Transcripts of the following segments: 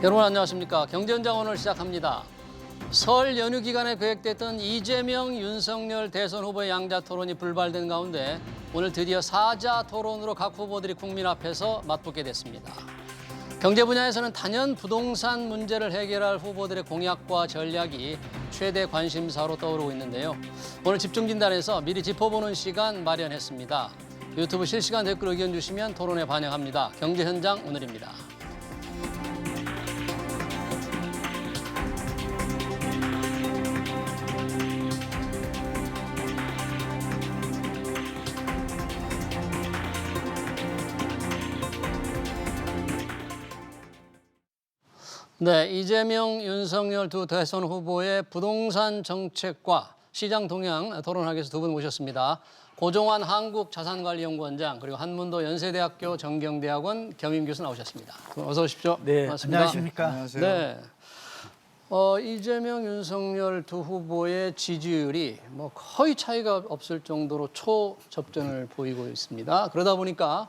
여러분 안녕하십니까. 경제현장 오늘 시작합니다. 설 연휴 기간에 계획됐던 이재명, 윤석열 대선 후보의 양자 토론이 불발된 가운데 오늘 드디어 사자 토론으로 각 후보들이 국민 앞에서 맞붙게 됐습니다. 경제 분야에서는 단연 부동산 문제를 해결할 후보들의 공약과 전략이 최대 관심사로 떠오르고 있는데요. 오늘 집중진단에서 미리 짚어보는 시간 마련했습니다. 유튜브 실시간 댓글 의견 주시면 토론에 반영합니다. 경제현장 오늘입니다. 네, 이재명, 윤석열 두 대선 후보의 부동산 정책과 시장 동향 토론하기 위해서 두 분 모셨습니다. 고종환 한국자산관리연구원장 그리고 한문도 연세대학교 정경대학원 겸임 교수 나오셨습니다. 어서 오십시오. 네, 반갑습니다. 안녕하십니까. 안녕하세요. 네, 이재명, 윤석열 두 후보의 지지율이 거의 차이가 없을 정도로 초접전을 보이고 있습니다. 그러다 보니까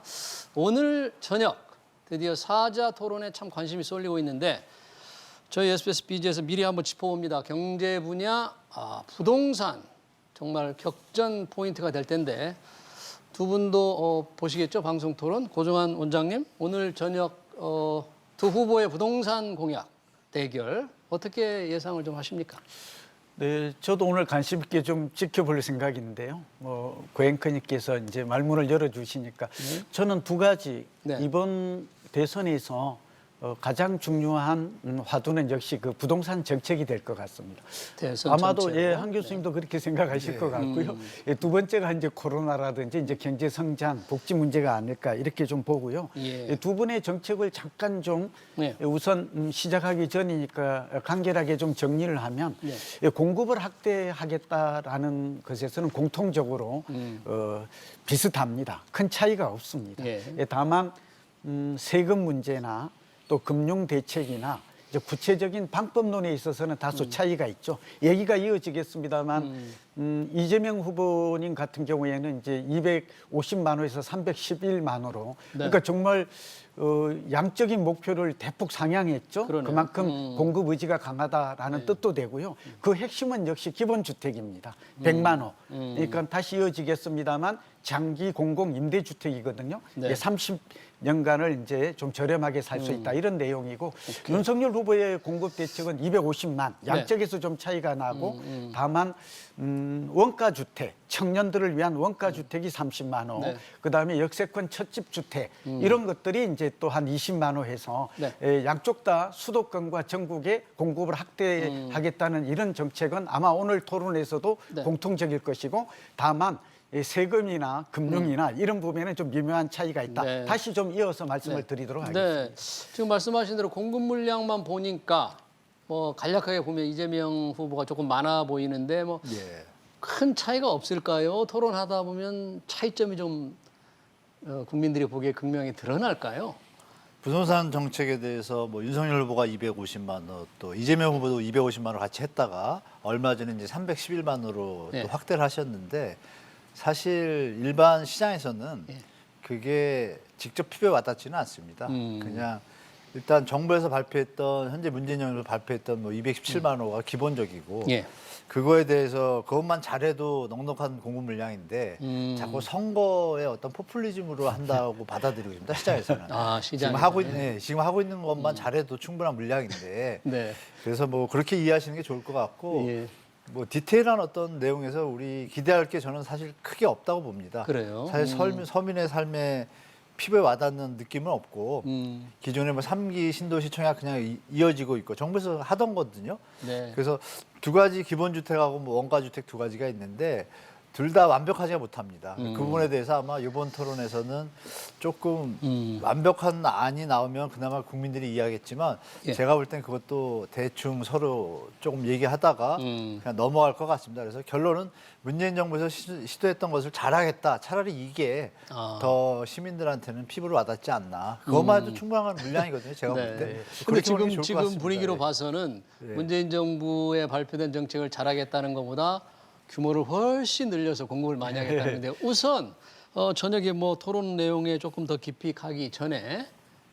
오늘 저녁 드디어 사자 토론에 참 관심이 쏠리고 있는데 저희 SBS BG에서 미리 한번 짚어봅니다. 경제 분야, 부동산 정말 격전 포인트가 될 텐데 두 분도 보시겠죠? 방송 토론. 고종환 원장님, 오늘 저녁 두 후보의 부동산 공약 대결 어떻게 예상을 좀 하십니까? 네, 저도 오늘 관심 있게 좀 지켜볼 생각인데요. 고앵커님께서 이제 말문을 열어주시니까 저는 두 가지 네. 이번 대선에서 가장 중요한 화두는 역시 그 부동산 정책이 될 것 같습니다. 대선 아마도 전체로. 한 교수님도 그렇게 생각하실 것 같고요. 두 번째가 이제 코로나라든지 이제 경제 성장, 복지 문제가 아닐까 이렇게 좀 보고요. 예. 두 분의 정책을 잠깐 좀 네. 우선 시작하기 전이니까 간결하게 좀 정리를 하면 공급을 확대하겠다라는 것에서는 공통적으로 비슷합니다. 큰 차이가 없습니다. 예. 다만 세금 문제나 또 금융 대책이나 이제 구체적인 방법론에 있어서는 다소 차이가 있죠. 얘기가 이어지겠습니다만 이재명 후보님 같은 경우에는 이제 250만 호에서 311만 호로 그러니까 정말 양적인 목표를 대폭 상향했죠. 그러네요. 그만큼 공급 의지가 강하다라는 뜻도 되고요. 그 핵심은 역시 기본주택입니다. 100만 호. 그러니까 다시 이어지겠습니다만 장기 공공 임대주택이거든요. 네. 30년간을 이제 좀 저렴하게 살 수 있다 이런 내용이고 윤석열 후보의 공급 대책은 250만 양적에서 좀 차이가 나고 다만 원가 주택 청년들을 위한 원가 주택이 30만 호, 그다음에 역세권 첫집 주택 이런 것들이 이제 또 한 20만 호 해서 양쪽 다 수도권과 전국에 공급을 확대하겠다는 이런 정책은 아마 오늘 토론에서도 공통적일 것이고 다만 세금이나 금융이나 이런 부분에는 좀 미묘한 차이가 있다. 네. 다시 좀 이어서 말씀을 드리도록 하겠습니다. 네, 지금 말씀하신 대로 공급 물량만 보니까 간략하게 보면 이재명 후보가 조금 많아 보이는데 큰 차이가 없을까요? 토론하다 보면 차이점이 좀 국민들이 보기에 극명히 드러날까요? 부동산 정책에 대해서 윤석열 후보가 250만 원, 또 이재명 후보도 250만 원 같이 했다가 얼마 전에 이제 311만 원으로 또 확대를 하셨는데 사실 일반 시장에서는 그게 직접 피부에 와닿지는 않습니다. 그냥 일단 정부에서 발표했던 현재 문재인 정부에서 발표했던 217만 호가 기본적이고 그거에 대해서 그것만 잘해도 넉넉한 공급 물량인데 자꾸 선거의 어떤 포퓰리즘으로 한다고 받아들이고 있습니다. 시장에서는. 시장에서. 지금 하고 있는 것만 잘해도 충분한 물량인데 네. 그래서 그렇게 이해하시는 게 좋을 것 같고 디테일한 어떤 내용에서 우리 기대할 게 저는 사실 크게 없다고 봅니다. 그래요? 사실 서민의 삶에 피부에 와닿는 느낌은 없고 기존에 3기 신도시 청약 그냥 이어지고 있고 정부에서 하던 거거든요. 네. 그래서 두 가지 기본주택하고 원가주택 두 가지가 있는데 둘 다 완벽하지 못합니다. 그 부분에 대해서 아마 이번 토론에서는 조금 완벽한 안이 나오면 그나마 국민들이 이해하겠지만 제가 볼 땐 그것도 대충 서로 조금 얘기하다가 그냥 넘어갈 것 같습니다. 그래서 결론은 문재인 정부에서 시도했던 것을 잘하겠다. 차라리 이게 더 시민들한테는 피부로 와닿지 않나. 그것만 해도 충분한 물량이거든요. 제가 볼 때. 근데 지금 분위기로 봐서는 문재인 정부의 발표된 정책을 잘하겠다는 것보다 규모를 훨씬 늘려서 공급을 많이 하겠다는데 우선 저녁에 토론 내용에 조금 더 깊이 가기 전에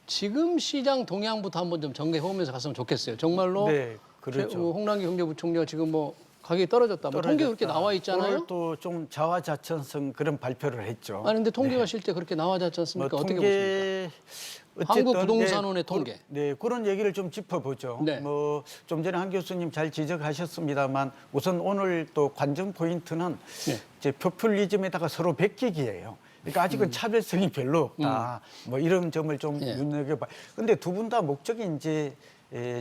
지금 시장 동향부터 한번 좀 정리해 보면서 갔으면 좋겠어요. 정말로 네, 그렇죠. 홍남기 경제부총리가 지금 뭐 가격이 떨어졌다. 뭐 통계 그렇게 나와 있잖아요. 오늘 또 좀 자화자찬성 그런 발표를 했죠. 아니 근데 통계가 실제 그렇게 나와지 않습니까? 어떻게 보십니까? 어쨌든 한국부동산원의 통계. 네, 그런 얘기를 좀 짚어보죠. 네. 뭐 좀 전에 한 교수님 잘 지적하셨습니다만 우선 오늘 또 관전 포인트는 네. 이제 포퓰리즘에다가 서로 베끼기예요. 그러니까 아직은 차별성이 별로 없다. 뭐 이런 점을 좀 예. 눈여겨봐. 근데 두 분 다 목적이 이제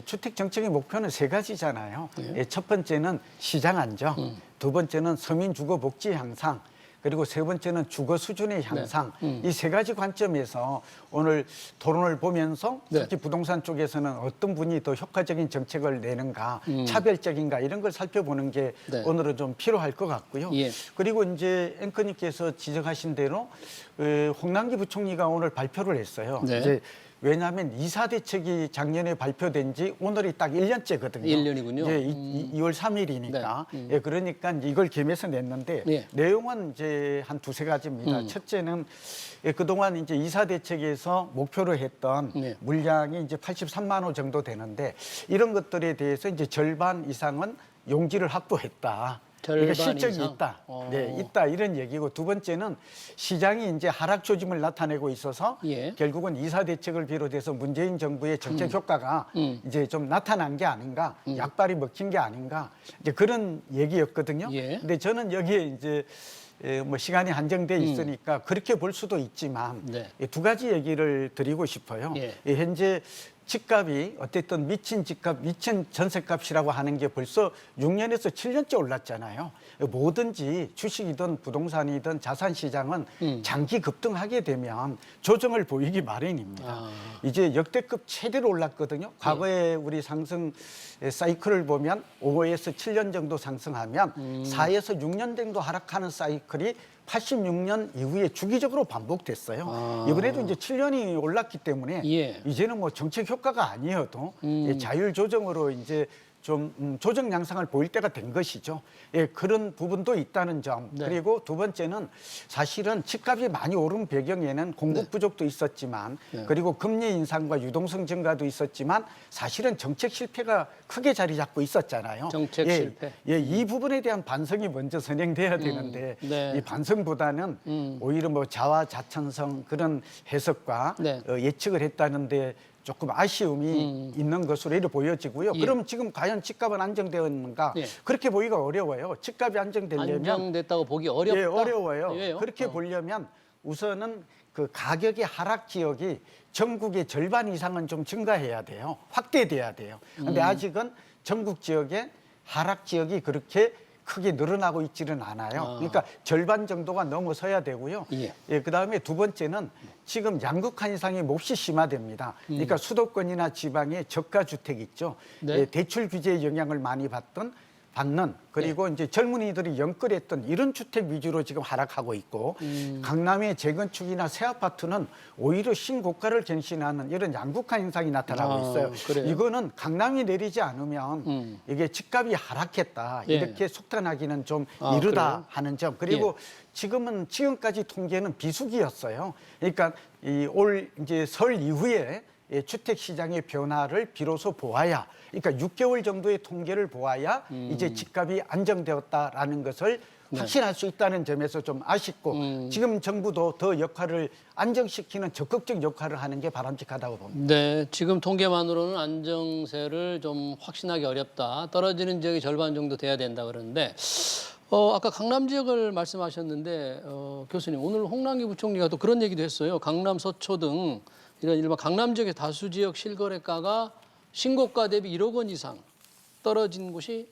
주택 정책의 목표는 세 가지잖아요. 첫 번째는 시장 안정, 두 번째는 서민 주거 복지 향상, 그리고 세 번째는 주거 수준의 향상. 이 세 가지 관점에서 오늘 토론을 보면서 네. 특히 부동산 쪽에서는 어떤 분이 더 효과적인 정책을 내는가, 차별적인가 이런 걸 살펴보는 게 네. 오늘은 좀 필요할 것 같고요. 예. 그리고 이제 앵커님께서 지적하신 대로 홍남기 부총리가 오늘 발표를 했어요. 네. 이제 왜냐하면 이사 대책이 작년에 발표된 지 오늘이 딱 1년째거든요. 1년이군요. 예, 2월 3일이니까. 네. 예, 그러니까 이제 이걸 겸해서 냈는데 예. 내용은 이제 한 두세 가지입니다. 첫째는 그동안 이제 이사 대책에서 목표로 했던 네. 물량이 이제 83만 호 정도 되는데 이런 것들에 대해서 이제 절반 이상은 용지를 확보했다. 그러니까 절반 실적이 이상? 있다. 네, 있다 이런 얘기고 두 번째는 시장이 이제 하락 조짐을 나타내고 있어서 예. 결국은 이사 대책을 비롯해서 문재인 정부의 정책 효과가 이제 좀 나타난 게 아닌가, 약발이 먹힌 게 아닌가 이제 그런 얘기였거든요. 예. 근데 저는 여기에 이제 뭐 시간이 한정돼 있으니까 그렇게 볼 수도 있지만 네. 두 가지 얘기를 드리고 싶어요. 예. 현재 집값이 어쨌든 미친 집값, 미친 전세값이라고 하는 게 벌써 6년에서 7년째 올랐잖아요. 뭐든지 주식이든 부동산이든 자산 시장은 장기 급등하게 되면 조정을 보이기 마련입니다. 이제 역대급 최대로 올랐거든요. 과거에 우리 상승 사이클을 보면 5에서 7년 정도 상승하면 4에서 6년 정도 하락하는 사이클이 86년 이후에 주기적으로 반복됐어요. 이번에도 이제 7년이 올랐기 때문에 예. 이제는 뭐 정책 효과가 아니어도 자율 조정으로 이제 좀 조정 양상을 보일 때가 된 것이죠. 예, 그런 부분도 있다는 점. 네. 그리고 두 번째는 사실은 집값이 많이 오른 배경에는 공급 부족도 있었지만 그리고 금리 인상과 유동성 증가도 있었지만 사실은 정책 실패가 크게 자리 잡고 있었잖아요. 정책 예, 실패. 예, 이 부분에 대한 반성이 먼저 선행돼야 되는데 네. 이 반성보다는 오히려 뭐 자화자찬성 그런 해석과 네. 예측을 했다는데 조금 아쉬움이 있는 것으로 이렇게 보여지고요. 예. 그럼 지금 과연 집값은 안정되었는가? 예. 그렇게 보기가 어려워요. 집값이 안정되려면 안정됐다고 보기 어렵다. 예, 어려워요. 왜요? 그렇게 보려면 우선은 그 가격의 하락 지역이 전국의 절반 이상은 좀 증가해야 돼요. 확대돼야 돼요. 근데 아직은 전국 지역에 하락 지역이 그렇게 크게 늘어나고 있지는 않아요. 그러니까 절반 정도가 넘어서야 되고요. 예. 그다음에 두 번째는 지금 양극화 현상이 몹시 심화됩니다. 그러니까 수도권이나 지방의 저가 주택 있죠. 네. 예, 대출 규제의 영향을 많이 받는 그리고 이제 젊은이들이 영끌했던 이런 주택 위주로 지금 하락하고 있고 강남의 재건축이나 새 아파트는 오히려 신고가를 갱신하는 이런 양극화 현상이 나타나고 있어요. 그래요? 이거는 강남이 내리지 않으면 이게 집값이 하락했다 예. 이렇게 속단하기는 좀 아, 이르다 그래요? 하는 점. 그리고 지금까지 통계는 비수기였어요. 그러니까 이 올 이제 설 이후에 주택 시장의 변화를 비로소 보아야, 그러니까 6개월 정도의 통계를 보아야 이제 집값이 안정되었다라는 것을 확신할 수 있다는 점에서 좀 아쉽고 지금 정부도 더 역할을 안정시키는 적극적 역할을 하는 게 바람직하다고 봅니다. 네, 지금 통계만으로는 안정세를 좀 확신하기 어렵다. 떨어지는 지역이 절반 정도 돼야 된다 그러는데 아까 강남 지역을 말씀하셨는데 교수님 오늘 홍남기 부총리가 또 그런 얘기도 했어요. 강남, 서초 등 이런 일반 강남 지역의 다수 지역 실거래가가 신고가 대비 1억 원 이상 떨어진 곳이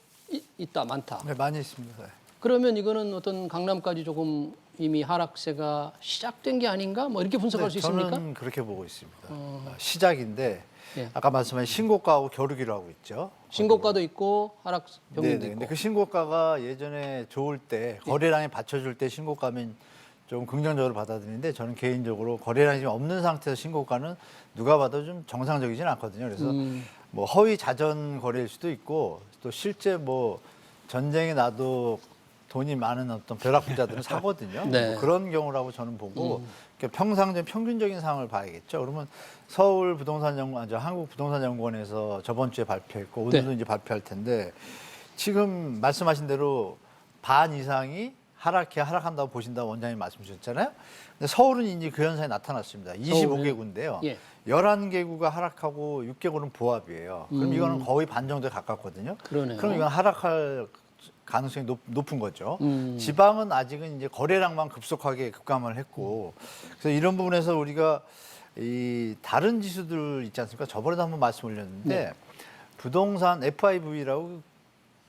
있다, 많다. 네, 많이 있습니다. 네. 그러면 이거는 어떤 강남까지 조금 이미 하락세가 시작된 게 아닌가? 뭐 이렇게 분석할 수 있습니까? 저는 그렇게 보고 있습니다. 시작인데 예. 아까 말씀하신 신고가하고 겨루기를 하고 있죠. 신고가도 있고 하락 네, 평균도 있고. 근데 그 신고가가 예전에 좋을 때 거래량이 받쳐줄 때 신고가면 좀 긍정적으로 받아들이는데 저는 개인적으로 거래량이 지금 없는 상태에서 신고가는 누가 봐도 좀 정상적이진 않거든요. 그래서 뭐 허위 자전 거래일 수도 있고 또 실제 뭐 전쟁이 나도 돈이 많은 어떤 벼락부자들은 사거든요. 네. 뭐 그런 경우라고 저는 보고 그러니까 평균적인 상황을 봐야겠죠. 그러면 서울 부동산 연구원, 한국 부동산 연구원에서 저번 주에 발표했고 오늘도 네. 이제 발표할 텐데 지금 말씀하신 대로 반 이상이 하락한다고 보신다고 원장님 말씀 주셨잖아요. 근데 서울은 이제 그 현상이 나타났습니다. 25개구인데요. 예. 11개구가 하락하고 6개구는 보합이에요. 그럼 이거는 거의 반 정도에 가깝거든요. 그러네요. 그럼 이건 하락할 가능성이 높은 거죠. 지방은 아직은 이제 거래량만 급속하게 급감을 했고, 그래서 이런 부분에서 우리가 이 다른 지수들 있지 않습니까? 저번에도 한번 말씀 올렸는데 네. 부동산 FIV라고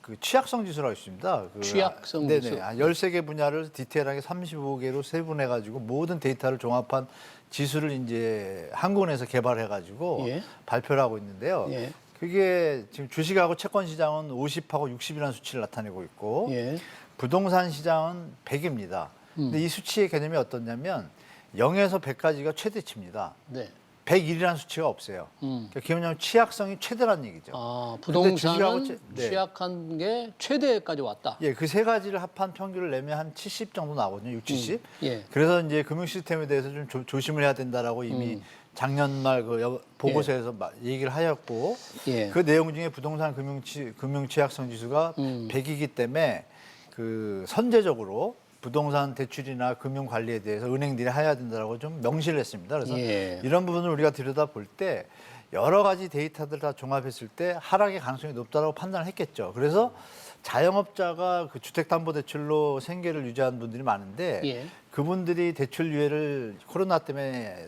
그 취약성 지수라고 있습니다. 취약성 네네. 지수. 13개 분야를 디테일하게 35개로 세분해 가지고 모든 데이터를 종합한 지수를 이제 한국은행에서 개발해 가지고 예. 발표를 하고 있는데요. 예. 그게 지금 주식하고 채권 시장은 50하고 60이라는 수치를 나타내고 있고 예. 부동산 부동산 시장은 100입니다. 근데 이 수치의 개념이 어떻냐면 0에서 100까지가 최대치입니다. 네. 101이라는 수치가 없어요. 그러니까 기본적으로 취약성이 최대라는 얘기죠. 아, 근데 주식하고 부동산은 네. 취약한 게 최대까지 왔다. 예, 그 세 가지를 합한 평균을 내면 한 70 정도 나거든요. 6, 70. 예. 그래서 이제 금융 시스템에 대해서 좀 조심을 해야 된다라고 이미 작년 말 그 보고서에서 얘기를 하였고 예. 그 내용 중에 부동산 금융 취약성 지수가 100이기 때문에 그 선제적으로 부동산 대출이나 금융 관리에 대해서 은행들이 해야 된다라고 좀 명시를 했습니다. 그래서 예. 이런 부분을 우리가 들여다 볼 때 여러 가지 데이터들 다 종합했을 때 하락의 가능성이 높다라고 판단을 했겠죠. 그래서 자영업자가 그 주택담보대출로 생계를 유지하는 분들이 많은데 예. 그분들이 대출 유예를 코로나 때문에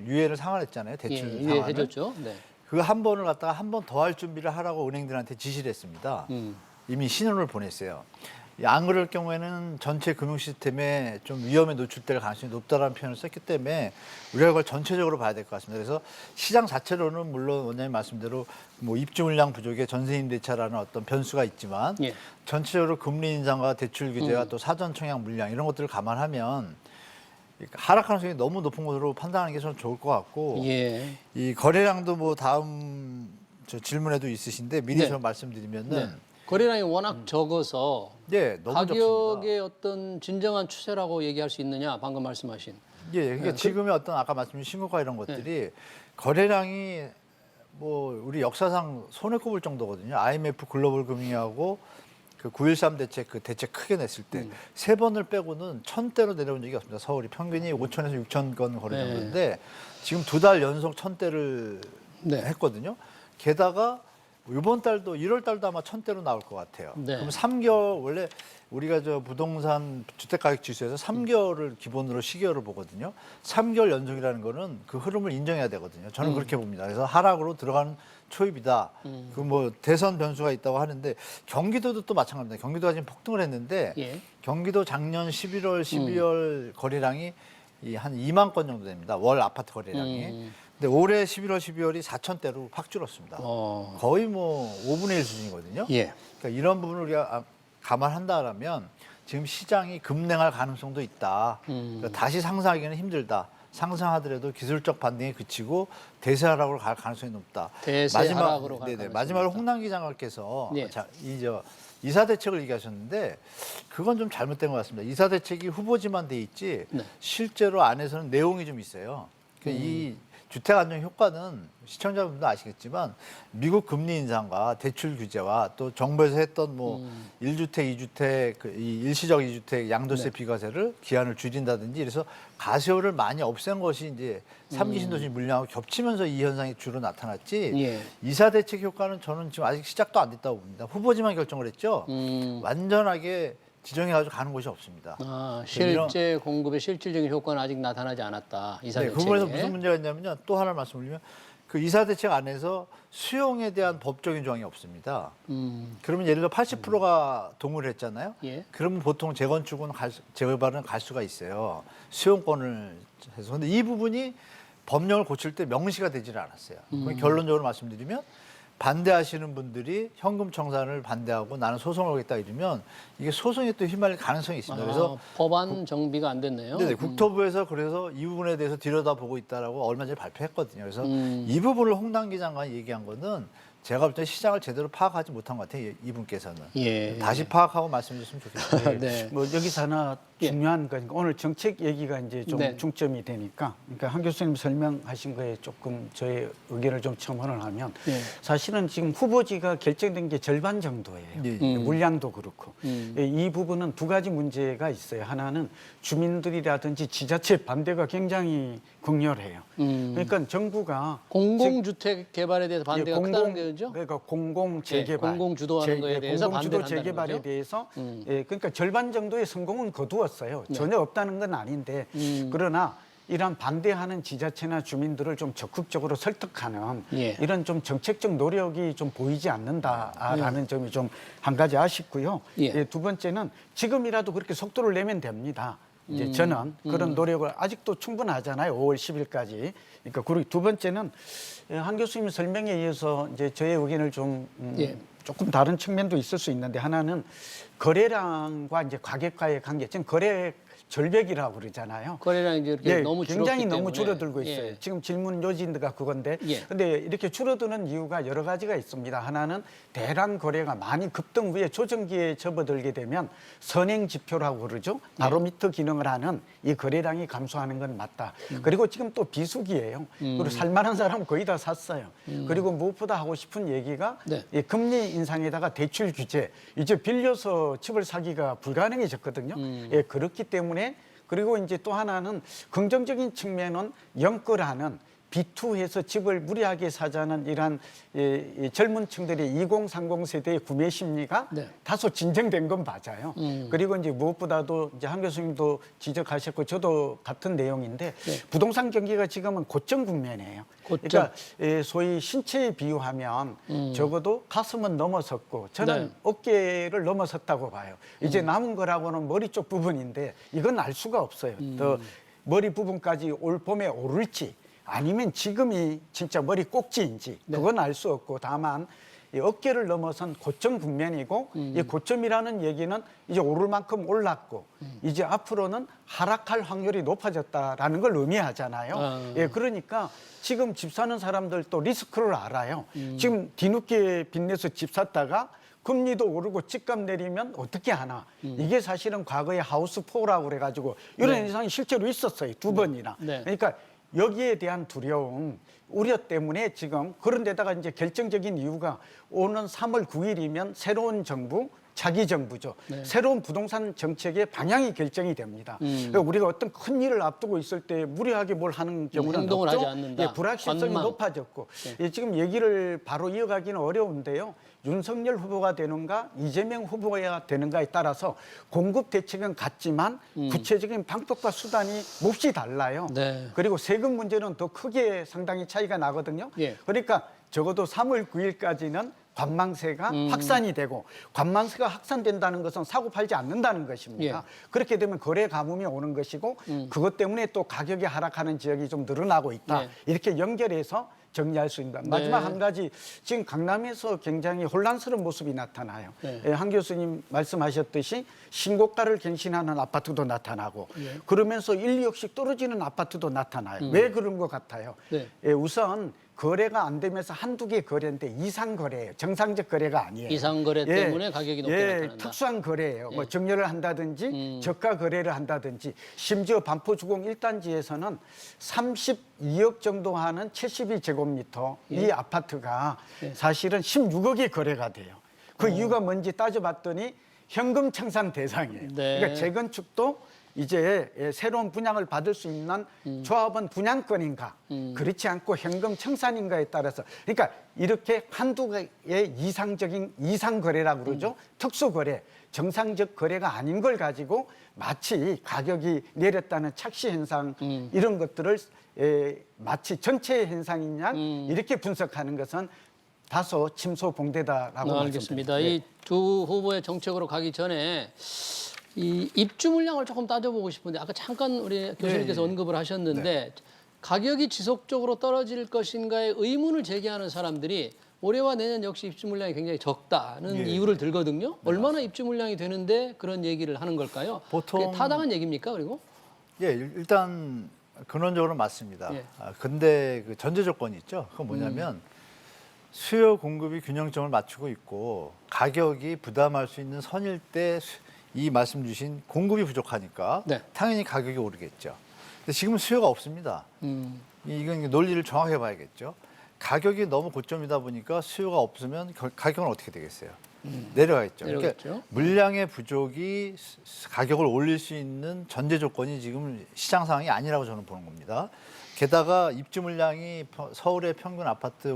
유예를 상환했잖아요. 대출 예, 상환을. 이해해줬죠. 네. 그 한 번을 갖다가 한 번 더 할 준비를 하라고 은행들한테 지시를 했습니다. 이미 신호를 보냈어요. 안 그럴 경우에는 전체 금융 시스템에 좀 위험에 노출될 가능성이 높다라는 표현을 썼기 때문에 우리가 그걸 전체적으로 봐야 될 것 같습니다. 그래서 시장 자체로는 물론 원장님 말씀대로 뭐 입주 물량 부족에 전세임 대차라는 어떤 변수가 있지만 예. 전체적으로 금리 인상과 대출 규제와 또 사전 청약 물량 이런 것들을 감안하면 하락 가능성이 너무 높은 것으로 판단하는 게 저는 좋을 것 같고 예. 이 거래량도 뭐 다음 저 질문에도 있으신데 미리 네. 좀 말씀드리면은 네. 거래량이 워낙 적어서 네, 너무 가격의 어떤 진정한 추세라고 얘기할 수 있느냐 방금 말씀하신. 예, 그러니까 지금의 어떤 아까 말씀드린 신고가 이런 것들이 거래량이 뭐 우리 역사상 손에 꼽을 정도거든요. IMF 글로벌 금융위하고 그 9.13 대책 그 대책 크게 냈을 때 세 번을 빼고는 1000대로 내려온 적이 없습니다. 서울이 평균이 5천에서 6천 건 거래 정도인데 지금 2달 연속 1000대를 네. 했거든요. 게다가 이번 달도 1월 달도 아마 1000대로 나올 것 같아요. 네. 그럼 3개월 원래 우리가 저 부동산 주택가격 지수에서 3개월을 기본으로 시계열을 보거든요. 3개월 연속이라는 거는 그 흐름을 인정해야 되거든요. 저는 그렇게 봅니다. 그래서 하락으로 들어가는 초입이다. 그 뭐 대선 변수가 있다고 하는데 경기도도 또 마찬가지입니다. 경기도가 지금 폭등을 했는데 예. 경기도 작년 11월, 12월 거래량이 한 2만 건 정도 됩니다. 월 아파트 거래량이. 근데 올해 11월, 12월이 4,000대로 확 줄었습니다. 거의 뭐 5분의 1 수준이거든요. 예. 그러니까 이런 부분을 우리가 감안한다라면 지금 시장이 급냉할 가능성도 있다. 그러니까 다시 상승하기는 힘들다. 상승하더라도 기술적 반등에 그치고 대세하락으로 갈 가능성이 높다. 대세하락으로 갈 가능성이 마지막으로 높다. 홍남기 장관께서 예. 이사 대책을 얘기하셨는데 그건 좀 잘못된 것 같습니다. 이사 대책이 후보지만 돼 있지 네. 실제로 안에서는 내용이 좀 있어요. 그러니까 이 주택 안정 효과는 시청자분도 아시겠지만 미국 금리 인상과 대출 규제와 또 정부에서 했던 뭐 1주택, 2주택, 이 일시적 2주택 양도세 비과세를 기한을 줄인다든지 그래서 가세호를 많이 없앤 것이 이제 3기 신도시 물량하고 겹치면서 이 현상이 주로 나타났지 예. 이사 대책 효과는 저는 지금 아직 시작도 안 됐다고 봅니다. 후보지만 결정을 했죠. 완전하게 지정해가지고 가는 곳이 없습니다. 아, 실제 공급의 실질적인 효과는 아직 나타나지 않았다. 이사 네, 대책에. 그 부분에서 무슨 문제가 있냐면요. 또 하나 말씀드리면 그 이사 대책 안에서 수용에 대한 법적인 조항이 없습니다. 그러면 예를 들어 80%가 동의를 했잖아요. 예. 그러면 보통 재건축은 재개발은 갈 수가 있어요. 수용권을 해서. 근데 이 부분이 법령을 고칠 때 명시가 되지를 않았어요. 그럼 결론적으로 말씀드리면 반대하시는 분들이 현금 청산을 반대하고 나는 소송을 하겠다 이러면 이게 소송에 또 휘말릴 가능성이 있습니다. 그래서 법안 정비가 안 됐네요. 네네, 국토부에서 그래서 이 부분에 대해서 들여다보고 있다라고 얼마 전에 발표했거든요. 그래서 이 부분을 홍남기 장관이 얘기한 거는 제가 볼 때 시장을 제대로 파악하지 못한 것 같아요. 이분께서는. 예. 다시 파악하고 말씀해 주시면 좋겠어요. 네. 뭐 여기서 하나 예. 중요한 거니까 오늘 정책 얘기가 이제 좀 네. 중점이 되니까 그러니까 한 교수님 설명하신 거에 조금 저의 의견을 좀 첨언을 하면 예. 사실은 지금 후보지가 결정된 게 절반 정도예요. 예. 물량도 그렇고 이 부분은 두 가지 문제가 있어요. 하나는 주민들이라든지 지자체 반대가 굉장히 극렬해요. 그러니까 정부가 공공주택 개발에 대해서 반대가 크다는 거죠? 그러니까 공공 재개발, 공공 주도하는 거에 대해서 공공 주도 반대를 한다는 재개발에 거죠? 대해서 그러니까 절반 정도의 성공은 거두었어요. 전혀 없다는 건 아닌데 그러나 이런 반대하는 지자체나 주민들을 좀 적극적으로 설득하는 예. 이런 좀 정책적 노력이 좀 보이지 않는다라는 점이 좀 한 가지 아쉽고요. 예. 두 번째는 지금이라도 그렇게 속도를 내면 됩니다. 이제 저는 그런 노력을 아직도 충분하잖아요. 5월 10일까지. 그러니까 그리고 두 번째는 한 교수님 설명에 의해서 이제 저의 의견을 좀 예. 조금 다른 측면도 있을 수 있는데 하나는 거래량과 이제 가격과의 관계. 지금 거래 절벽이라고 그러잖아요. 거래량이 이제 이렇게 너무 굉장히 줄었기 너무 때문에. 줄어들고 있어요. 예. 지금 질문 요지가 그건데, 예. 근데 이렇게 줄어드는 이유가 여러 가지가 있습니다. 하나는 대량 거래가 많이 급등 후에 조정기에 접어들게 되면 선행 지표라고 그러죠. 바로미터 기능을 하는 이 거래량이 감소하는 건 맞다. 그리고 지금 또 비수기예요. 그리고 살만한 사람 거의 다 샀어요. 그리고 무엇보다 하고 싶은 얘기가 네. 이 금리 인상에다가 대출 규제. 이제 빌려서 집을 사기가 불가능해졌거든요. 예, 그렇기 때문에 그리고 이제 또 하나는 긍정적인 측면은 영끌하는 B2해서 집을 무리하게 사자는 이러한 젊은 층들의 2030 세대의 구매 심리가 네. 다소 진정된 건 맞아요. 그리고 이제 무엇보다도 이제 한 교수님도 지적하셨고 저도 같은 내용인데 네. 부동산 경기가 지금은 고점 국면이에요. 고점. 그러니까 소위 신체에 비유하면 적어도 가슴은 넘어섰고 저는 네. 어깨를 넘어섰다고 봐요. 이제 남은 거라고는 머리 쪽 부분인데 이건 알 수가 없어요. 더 머리 부분까지 올 봄에 오를지 아니면 지금이 진짜 머리 꼭지인지 그건 알 수 없고 다만 이 어깨를 넘어선 고점 국면이고 이 고점이라는 얘기는 이제 오를 만큼 올랐고 이제 앞으로는 하락할 확률이 높아졌다라는 걸 의미하잖아요. 예, 그러니까 지금 집 사는 사람들도 리스크를 알아요. 지금 뒤늦게 빚내서 집 샀다가 금리도 오르고 집값 내리면 어떻게 하나. 이게 사실은 과거에 하우스4라고 그래가지고 이런 네. 현상이 실제로 있었어요. 두 번이나. 네. 그러니까 여기에 대한 두려움, 우려 때문에 지금 그런 데다가 이제 결정적인 이유가 오는 3월 9일이면 새로운 정부, 차기 정부죠. 네. 새로운 부동산 정책의 방향이 결정이 됩니다. 그러니까 우리가 어떤 큰 일을 앞두고 있을 때 무리하게 뭘 하는 경우는 행동을 없죠. 하지 않는다. 예, 불확실성이 관망. 높아졌고 네. 예, 지금 얘기를 바로 이어가기는 어려운데요. 윤석열 후보가 되는가 이재명 후보가 되는가에 따라서 공급 대책은 같지만 구체적인 방법과 수단이 몹시 달라요. 네. 그리고 세금 문제는 더 크게 상당히 차이가 나거든요. 예. 그러니까 적어도 3월 9일까지는 관망세가 확산이 되고 관망세가 확산된다는 것은 사고 팔지 않는다는 것입니다. 예. 그렇게 되면 거래 가뭄이 오는 것이고 그것 때문에 또 가격이 하락하는 지역이 좀 늘어나고 있다. 네. 이렇게 연결해서 정리할 수 있다. 마지막 네. 한 가지 지금 강남에서 굉장히 혼란스러운 모습이 나타나요. 네. 예, 한 교수님 말씀하셨듯이 신고가를 갱신하는 아파트도 나타나고 그러면서 1, 2억씩 떨어지는 아파트도 나타나요. 왜 그런 것 같아요? 네. 예, 우선 거래가 안 되면서 한두 개 거래인데 이상 거래예요. 정상적 거래가 아니에요. 이상 거래 때문에 가격이 높게 나타난다. 특수한 거래예요. 뭐 정렬을 한다든지 저가 거래를 한다든지 심지어 반포주공 1단지에서는 32억 정도 하는 72제곱미터 이 아파트가 사실은 16억에 거래가 돼요. 그 이유가 뭔지 따져봤더니 현금 청산 대상이에요. 네. 그러니까 재건축도 이제 새로운 분양을 받을 수 있는 조합은 분양권인가 그렇지 않고 현금 청산인가에 따라서 그러니까 이렇게 한두 개의 이상적인 이상 거래라고 그러죠. 특수 거래, 정상적 거래가 아닌 걸 가지고 마치 가격이 내렸다는 착시 현상 이런 것들을 마치 전체 현상인 양 이렇게 분석하는 것은 다소 침소봉대다라고 알겠습니다. 말씀드립니다. 이 두 후보의 정책으로 가기 전에 이 입주 물량을 조금 따져보고 싶은데 아까 잠깐 우리 교수님께서 언급을 하셨는데 가격이 지속적으로 떨어질 것인가에 의문을 제기하는 사람들이 올해와 내년 역시 입주 물량이 굉장히 적다는 이유를 들거든요. 얼마나 입주 물량이 되는데 그런 얘기를 하는 걸까요? 보통- 그게 타당한 얘기입니까? 그리고 예, 일단 근원적으로 맞습니다. 예. 근데 그 전제 조건이 있죠. 그건 뭐냐면 수요 공급이 균형점을 맞추고 있고 가격이 부담할 수 있는 선일 때 이 말씀 주신 공급이 부족하니까 네. 당연히 가격이 오르겠죠. 근데 지금은 수요가 없습니다. 이건 논리를 정확히 봐야겠죠. 가격이 너무 고점이다 보니까 수요가 없으면 가격은 어떻게 되겠어요? 내려가겠죠. 내려가겠죠. 그러니까 물량의 부족이 가격을 올릴 수 있는 전제 조건이 지금 시장 상황이 아니라고 저는 보는 겁니다. 게다가 입주 물량이 서울의 평균 아파트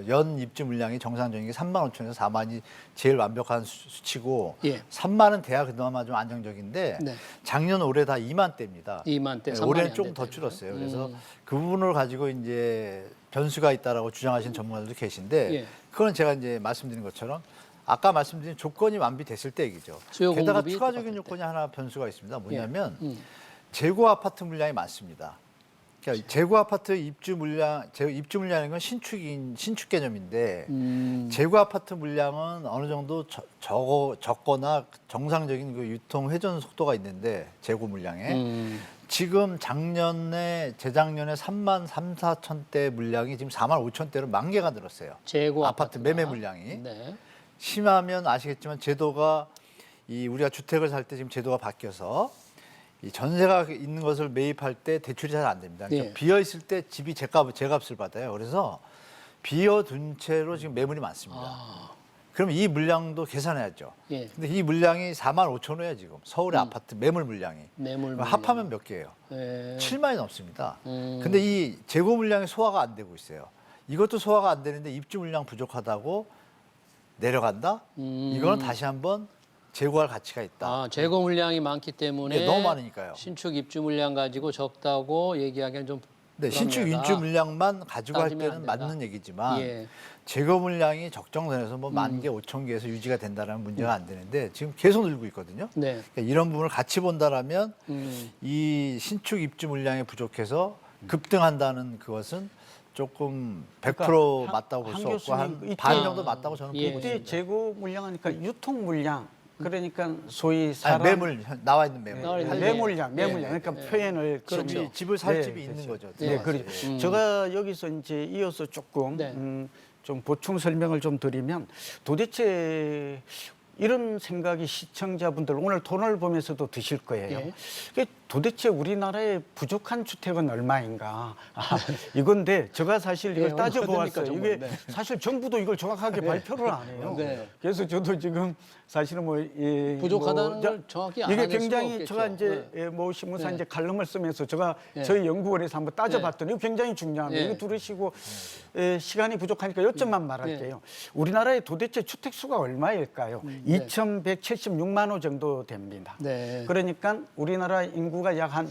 연 입주 물량이 정상적인 게 3만 5천에서 4만이 제일 완벽한 수치고 예. 3만은 돼야 그나마 좀 안정적인데 네. 작년 올해 다 2만대입니다. 2만대, 3만이 올해는 안 조금 더 됐다니까요. 줄었어요. 그래서 그 부분을 가지고 이제 변수가 있다라고 주장하시는 전문가들도 계신데 예. 그거는 제가 이제 말씀드린 것처럼 아까 말씀드린 조건이 완비됐을 때 얘기죠. 수요 게다가 공급이 추가적인 똑같을 요건이 하나 변수가 있습니다. 뭐냐면 예. 재고 아파트 물량이 많습니다. 그러니까 재고 아파트 입주 물량인 건 신축 개념인데 재고 아파트 물량은 어느 정도 적거나 정상적인 그 유통 회전 속도가 있는데 재고 물량에 지금 재작년에 3만 4천대 물량이 지금 4만 5천 대로 10,000개가 늘었어요. 재고 아파트 아파트가. 매매 물량이. 네. 심하면 아시겠지만 제도가 우리가 주택을 살 때 지금 제도가 바뀌어서 이 전세가 있는 것을 매입할 때 대출이 잘 안 됩니다. 그러니까 예. 비어 있을 때 집이 제값을 받아요. 그래서 비어둔 채로 지금 매물이 많습니다. 그럼 이 물량도 계산해야죠. 예. 근데 이 물량이 4만 5천 호예요 지금 서울의 아파트 매물 물량이. 매물 그럼 합하면 몇 개예요? 예. 7만이 넘습니다. 근데 이 재고 물량이 소화가 안 되고 있어요. 이것도 소화가 안 되는데 입주 물량 부족하다고 내려간다? 이거는 다시 한번 재고할 가치가 있다. 아, 재고 물량이 많기 때문에 네, 너무 많으니까요. 신축 입주 물량 가지고 적다고 얘기하기는 좀 네, 신축 불합리하다. 입주 물량만 가지고 할 따지면 때는 안 된다. 맞는 얘기지만 예. 재고 물량이 적정선에서 뭐 10,000개, 5,000개에서 유지가 된다는 문제가 안 되는데 지금 계속 늘고 있거든요. 네. 그러니까 이런 부분을 같이 본다라면 음. 이 신축 입주 물량이 부족해서 급등한다는 그것은 조금 100% 그러니까 맞다고 볼 수 한 없고 한 교수님, 반 이때- 정도 맞다고 저는 예. 보고 그때 있습니다. 재고 물량하니까 유통 물량 그러니까 소위 아니, 사람 매물 나와 있는 매물. 나와 있는 매물량, 예. 매물량. 예. 그러니까 예. 표현을 그렇죠. 좀- 집을 살 네, 집이 있는 그렇죠. 거죠. 네, 네, 그렇죠. 제가 여기서 이제 이어서 조금 네. 좀 보충 설명을 좀 드리면 도대체 이런 생각이 시청자분들 오늘 돈을 보면서도 드실 거예요. 예. 이게 도대체 우리나라에 부족한 주택은 얼마인가? 이건데 제가 사실 이걸 예, 따져보았어요. 얼마 이게 됩니까, 정말? 네. 사실 정부도 이걸 정확하게 발표를 안 해요. 네. 그래서 저도 지금 사실은 부족하다는 걸 정확히 이게 알아낼 수가 굉장히 없겠죠. 제가 이제 네. 뭐 신문사 네. 이제 칼럼을 쓰면서 제가 네. 저희 연구원에서 한번 따져봤더니 이거 굉장히 중요합니다. 네. 이거 들으시고 시간이 부족하니까 요점만 말할게요. 우리나라의 도대체 주택 수가 얼마일까요? 2,176만 호 정도 됩니다. 네. 그러니까 우리나라 인구가 약 한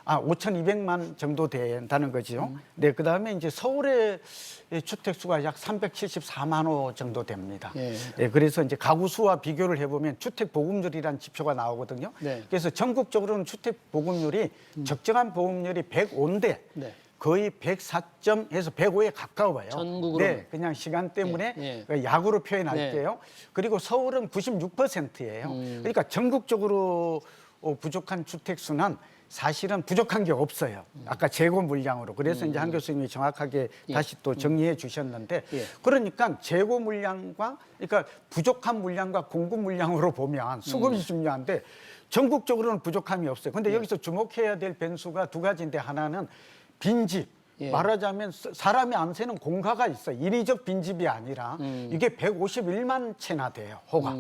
5,200만 정도 된다는 거죠. 네, 그다음에 이제 서울의 주택 수가 약 374만 호 정도 됩니다. 예. 예, 그래서 이제 가구 수와 비교를 해보면 주택 보급률이라는 지표가 나오거든요. 네. 그래서 전국적으로는 주택 보급률이 적정한 보급률이 105인데 네. 거의 104점에서 105에 가까워요. 전국으로. 네, 그냥 시간 때문에 예, 그 약으로 표현할게요. 그리고 서울은 96%예요. 그러니까 전국적으로 부족한 주택 수는 사실은 부족한 게 없어요. 아까 재고 물량으로. 그래서 이제 한 교수님이 정확하게 다시 또 정리해 주셨는데 예. 그러니까 재고 물량과 그러니까 부족한 물량과 공급 물량으로 보면 수급이 중요한데 전국적으로는 부족함이 없어요. 근데 여기서 주목해야 될 변수가 두 가지인데 하나는 빈집. 예. 말하자면 사람이 안 새는 공가가 있어요. 인위적 빈집이 아니라 이게 151만 채나 돼요. 호가.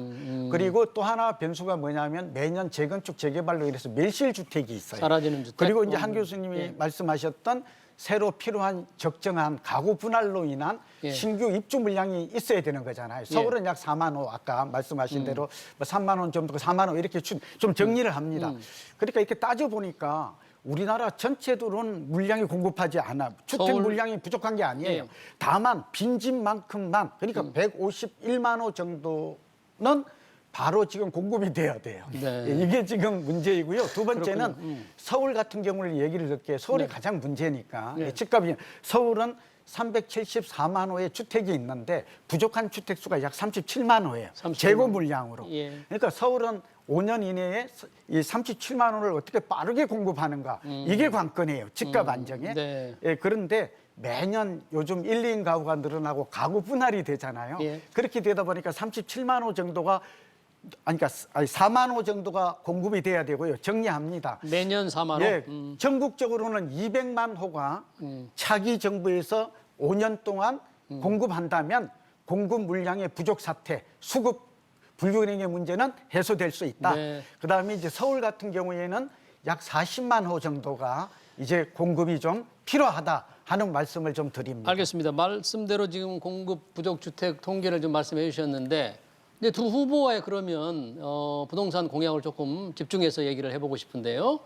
그리고 또 하나 변수가 뭐냐면 매년 재건축 재개발로 인해서 밀실 주택이 있어요. 사라지는 주택. 그리고 이제 한 교수님이 말씀하셨던 새로 필요한 적정한 가구 분할로 인한 예. 신규 입주 물량이 있어야 되는 거잖아요. 서울은 약 4만 호 아까 말씀하신 대로 뭐 3만 원 정도 4만 원 이렇게 좀 정리를 합니다. 그러니까 이렇게 따져 보니까 우리나라 전체로는 물량이 공급하지 않아. 주택 서울- 물량이 부족한 게 아니에요. 예. 다만 빈집만큼만 그러니까 151만 호 정도는 바로 지금 공급이 돼야 돼요. 네. 예, 이게 지금 문제이고요. 두 번째는 서울 같은 경우를 얘기를 듣게 서울이 네. 가장 문제니까 네. 집값이 서울은 374만 호의 주택이 있는데 부족한 주택 수가 약 37만 호예요. 37만 재고 물량으로. 예. 그러니까 서울은 5년 이내에 이 37만 호를 어떻게 빠르게 공급하는가 이게 관건이에요. 집값 안정에. 네. 예, 그런데 매년 요즘 1, 2인 가구가 늘어나고 가구 분할이 되잖아요. 예. 그렇게 되다 보니까 37만 호 정도가 그러니까 4만 호 정도가 공급이 돼야 되고요. 정리합니다. 매년 4만 원. 예, 전국적으로는 200만 호가 차기 정부에서 5년 동안 공급한다면 공급 물량의 부족 사태, 수급 불균형의 문제는 해소될 수 있다. 네. 그다음에 이제 서울 같은 경우에는 약 40만 호 정도가 이제 공급이 좀 필요하다 하는 말씀을 좀 드립니다. 알겠습니다. 말씀대로 지금 공급 부족 주택 통계를 좀 말씀해 주셨는데, 근데 두 후보의 그러면 부동산 공약을 조금 집중해서 얘기를 해보고 싶은데요.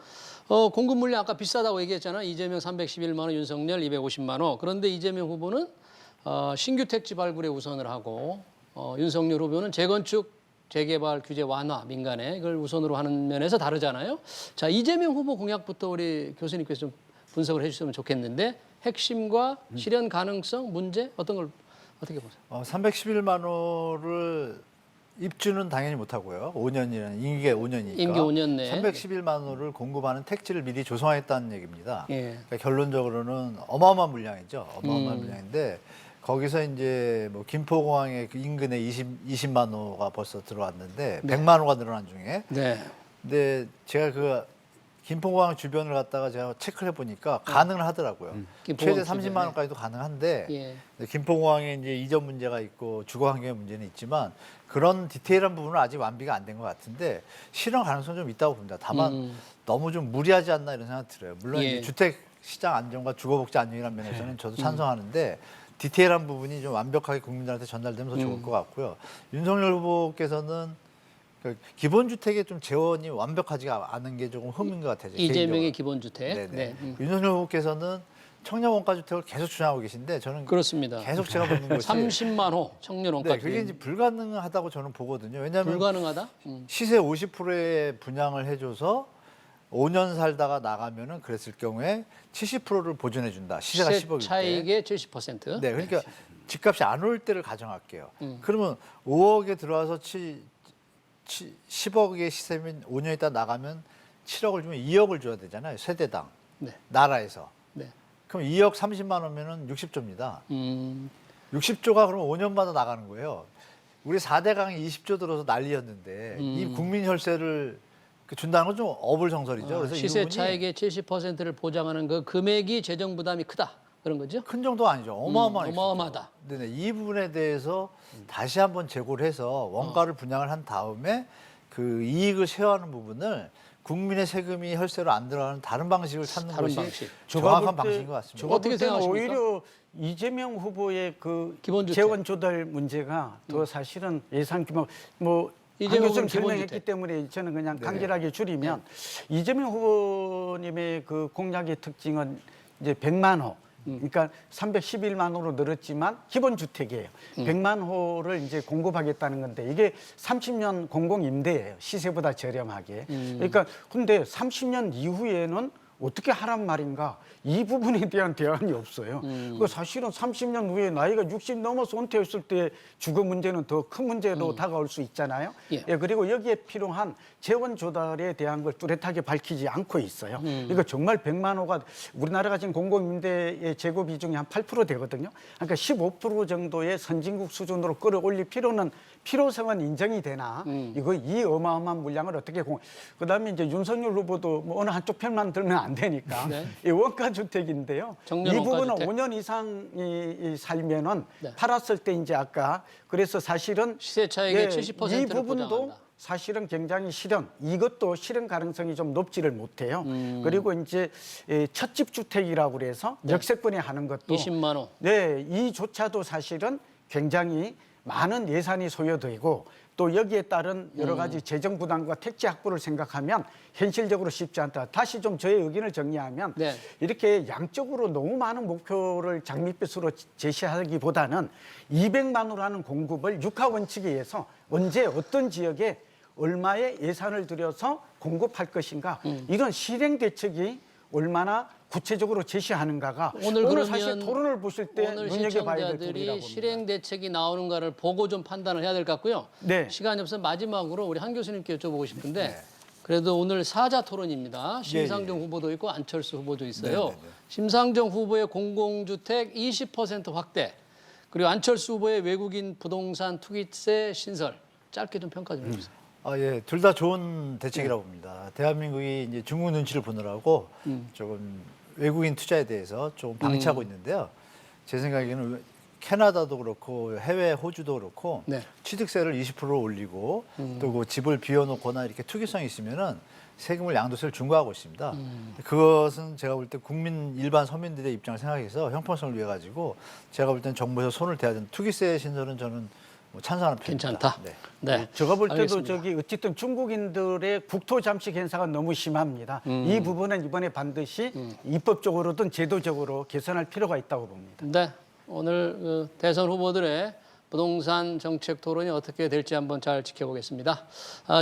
공급 물량 아까 비싸다고 얘기했잖아요. 이재명 311만 원, 윤석열 250만 원. 그런데 이재명 후보는 신규 택지 발굴에 우선을 하고 윤석열 후보는 재건축, 재개발 규제 완화 민간에 이걸 우선으로 하는 면에서 다르잖아요. 자, 이재명 후보 공약부터 우리 교수님께서 좀 분석을 해주시면 좋겠는데 핵심과 실현 가능성, 문제 어떤 걸 어떻게 보세요? 311만 호를 입주는 당연히 못하고요. 5년이라는 임기가 5년이니까. 임기 5년 내에. 311만 호를 공급하는 택지를 미리 조성했다는 얘기입니다. 예. 그러니까 결론적으로는 어마어마한 물량이죠. 어마어마한 물량인데 거기서 이제 뭐 김포공항의 그 인근에 20만 호가 벌써 들어왔는데 100만 호가 늘어난 중에. 네. 근데 제가 그 김포공항 주변을 갔다가 제가 체크를 해보니까 가능을 하더라고요. 김포공항 최대 30만 주변에. 원까지도 가능한데 예. 김포공항에 이제 이전 문제가 있고 주거 환경의 문제는 있지만 그런 디테일한 부분은 아직 완비가 안 된 것 같은데 실현 가능성이 좀 있다고 봅니다. 다만 너무 좀 무리하지 않나 이런 생각 들어요. 물론 예. 이제 주택 시장 안정과 주거 복지 안정이라는 면에서는 저도 찬성하는데 디테일한 부분이 좀 완벽하게 국민들한테 전달되면 더 좋을 것 같고요. 윤석열 후보께서는 그 기본주택의 좀 재원이 완벽하지가 않은 게 조금 흠인 것 같아요. 이재명의 개인적으로. 기본주택. 네네. 네. 윤석열 후보께서는 청년 원가 주택을 계속 주장하고 계신데 저는 그렇습니다. 계속 제가 보는 것이 30만 호 청년 원가 네, 그게 이제 불가능하다고 저는 보거든요. 왜냐하면 불가능하다? 시세 50%의 분양을 해줘서 5년 살다가 나가면은 그랬을 경우에 70%를 보존해 준다. 시세가 시세 10억일 때. 차익의 70%. 네, 그러니까 집값이 안 올 때를 가정할게요. 그러면 5억에 들어와서 10억의 시세면 5년 있다 나가면 7억을 주면 2억을 줘야 되잖아요. 세대당. 네. 나라에서. 네. 그럼 2억 30만 원면은 60조입니다. 60조가 그러면 5년마다 나가는 거예요. 우리 4대 강이 20조 들어서 난리였는데 이 국민 혈세를 준다는 건 좀 어불성설이죠. 그래서 이 시세 부분이 차익의 70%를 보장하는 그 금액이 재정 부담이 크다. 그런 거죠? 큰 정도 아니죠. 어마어마한 어마어마하다. 네네. 이 부분에 대해서 다시 한번 재고를 해서 원가를 분양을 한 다음에 그 이익을 쉐어하는 부분을 국민의 세금이 혈세로 안 들어가는 다른 방식을 찾는 다른 것이 방식. 정확한 방식인 것 같습니다. 제가 어떻게 볼 때는 생각하십니까? 오히려 이재명 후보의 그 기본주택. 재원 조달 문제가 더 사실은 예산 규모 뭐 이재명 한 교수님 후보는 설명했기 기본주택. 때문에 저는 그냥 간결하게 줄이면 이재명 후보님의 그 공약의 특징은 이제 100만 호. 그러니까 311만 호로 늘었지만 기본 주택이에요. 100만 호를 이제 공급하겠다는 건데 이게 30년 공공 임대예요. 시세보다 저렴하게. 그러니까 근데 30년 이후에는 어떻게 하란 말인가? 이 부분에 대한 대안이 없어요. 그 사실은 30년 후에 나이가 60 넘어서 은퇴했을 때 주거 문제는 더 큰 문제로 다가올 수 있잖아요. 예. 예, 그리고 여기에 필요한 재원 조달에 대한 걸 뚜렷하게 밝히지 않고 있어요. 이거 정말 100만 호가 우리나라가 지금 공공임대의 재고 비중이 한 8% 되거든요. 그러니까 15% 정도의 선진국 수준으로 끌어올릴 필요성은 인정이 되나 이거 이 어마어마한 물량을 어떻게 그다음에 이제 윤석열 후보도 뭐 어느 한쪽 편만 들면 안 되니까 네. 이 원가 주택인데요. 정년 이 원가 부분은 주택. 5년 이상 살면은 네. 팔았을 때 이제 아까 그래서 사실은 시세 차익의 70%를 이 부분도 보장한다. 사실은 굉장히 이것도 실현 가능성이 좀 높지를 못해요. 그리고 이제 첫집 주택이라고 그래서 역세권에 하는 것도 20만 호. 네, 이조차도 사실은 굉장히 많은 예산이 소요되고 또 여기에 따른 여러 가지 재정 부담과 택지 확보를 생각하면 현실적으로 쉽지 않다. 다시 좀 저의 의견을 정리하면 네. 이렇게 양적으로 너무 많은 목표를 장밋빛으로 제시하기보다는 200만 호라는 공급을 육하 원칙에 의해서 언제 어떤 지역에 얼마의 예산을 들여서 공급할 것인가 이런 실행 대책이 얼마나 구체적으로 제시하는가가 오늘 그러면 사실 토론을 보실 때 오늘 눈여겨봐야 될 부분이라고 시청자들이 봅니다. 실행 대책이 나오는가를 보고 좀 판단을 해야 될 것 같고요. 네. 시간이 없어서 마지막으로 우리 한 교수님께 여쭤보고 싶은데 그래도 오늘 사자 토론입니다. 심상정 후보도 있고 안철수 후보도 있어요. 네네네. 심상정 후보의 공공주택 20% 확대, 그리고 안철수 후보의 외국인 부동산 투기세 신설. 짧게 좀 평가 좀 해주세요. 예, 둘 다 좋은 대책이라고 봅니다. 대한민국이 이제 중국 눈치를 보느라고 조금 외국인 투자에 대해서 좀 방치하고 있는데요. 제 생각에는 캐나다도 그렇고 해외 호주도 그렇고 네. 취득세를 20% 올리고 또 그 집을 비워놓거나 이렇게 투기성이 있으면은 세금을 양도세를 중과하고 있습니다. 그것은 제가 볼 때 국민 일반 서민들의 입장을 생각해서 형평성을 위해 가지고 제가 볼 때는 정부에서 손을 대야 되는 투기세 신설은 저는 뭐 찬성하는 편입니다. 괜찮다. 네. 네. 제가 볼 때도 알겠습니다. 저기 어쨌든 중국인들의 국토 잠식 행사가 너무 심합니다. 이 부분은 이번에 반드시 입법적으로든 제도적으로 개선할 필요가 있다고 봅니다. 네. 오늘 그 대선 후보들의 부동산 정책 토론이 어떻게 될지 한번 잘 지켜보겠습니다.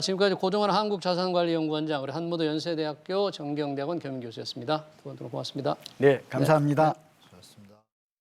지금까지 고종환 한국자산관리연구원장, 우리 한무도 연세대학교 정경대학원 겸임교수였습니다. 두 분 고맙습니다. 네, 감사합니다. 네.